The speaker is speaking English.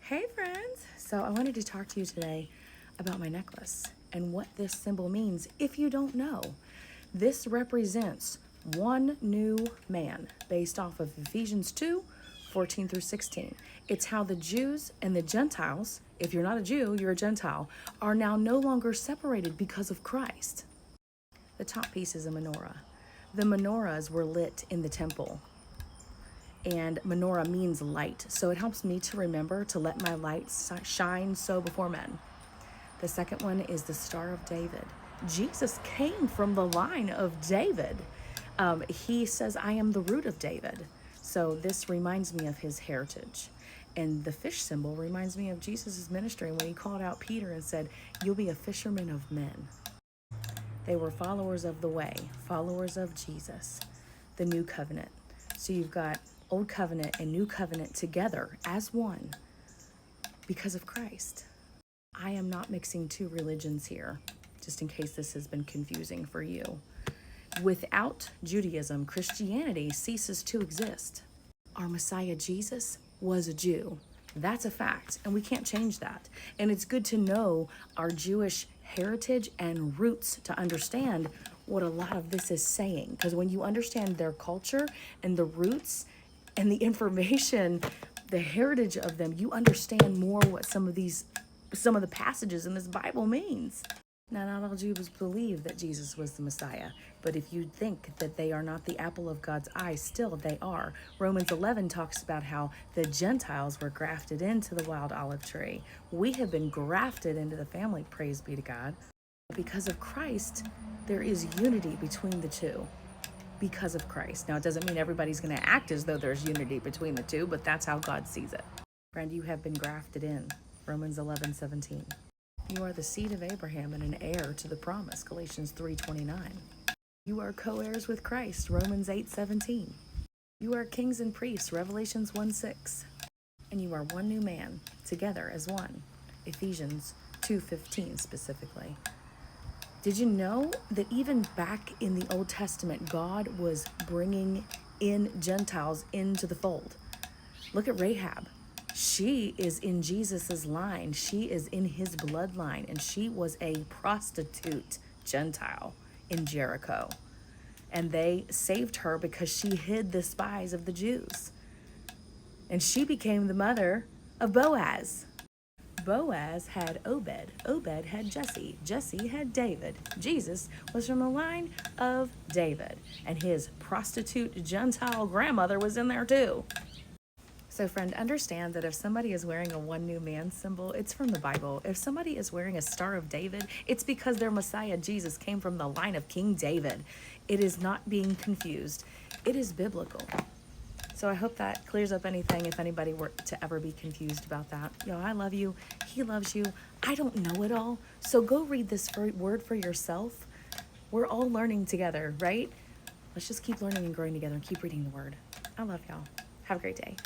Hey friends! So I wanted to talk to you today about my necklace and what this symbol means if you don't know. This represents one new man based off of Ephesians 2:14 through 16. It's how the Jews and the Gentiles, if you're not a Jew, you're a Gentile, are now no longer separated because of Christ. The top piece is a menorah. The menorahs were lit in the temple. And menorah means light, so it helps me to remember to let my light shine so before men. The second one is the Star of David. Jesus came from the line of David. He says, I am the root of David. So this reminds me of his heritage. And the fish symbol reminds me of Jesus' ministry when he called out Peter and said, you'll be a fisherman of men. They were followers of the way, followers of Jesus, the new covenant. So you've got Old Covenant and New Covenant together as one because of Christ. I am not mixing two religions here, just in case this has been confusing for you. Without Judaism, Christianity ceases to exist. Our Messiah Jesus was a Jew. That's a fact, and we can't change that. And it's good to know our Jewish heritage and roots to understand what a lot of this is saying. Because when you understand their culture and the roots and the information, the heritage of them, you understand more what some of the passages in this Bible means. Now, not all Jews believe that Jesus was the Messiah, but if you think that they are not the apple of God's eye, still they are. Romans 11 talks about how the Gentiles were grafted into the wild olive tree. We have been grafted into the family, praise be to God. Because of Christ, there is unity between the two. Because of Christ. Now, it doesn't mean everybody's going to act as though there's unity between the two, but that's how God sees it. Friend, you have been grafted in. Romans 11:17. You are the seed of Abraham and an heir to the promise. Galatians 3:29. You are co-heirs with Christ. Romans 8:17. You are kings and priests. Revelations 1:6. And you are one new man, together as one. Ephesians 2:15 specifically. Did you know that even back in the Old Testament, God was bringing in Gentiles into the fold? Look at Rahab. She is in Jesus's line. She is in his bloodline, and she was a prostitute Gentile in Jericho. And they saved her because she hid the spies of the Jews. And she became the mother of Boaz. Boaz had Obed. Obed had Jesse. Jesse had David. Jesus was from the line of David. And his prostitute Gentile grandmother was in there too. So friend, understand that if somebody is wearing a one new man symbol, it's from the Bible. If somebody is wearing a Star of David, it's because their Messiah Jesus came from the line of King David. It is not being confused. It is biblical. So I hope that clears up anything if anybody were to ever be confused about that. I love you. He loves you. I don't know it all. So go read this word for yourself. We're all learning together, right? Let's just keep learning and growing together and keep reading the word. I love y'all. Have a great day.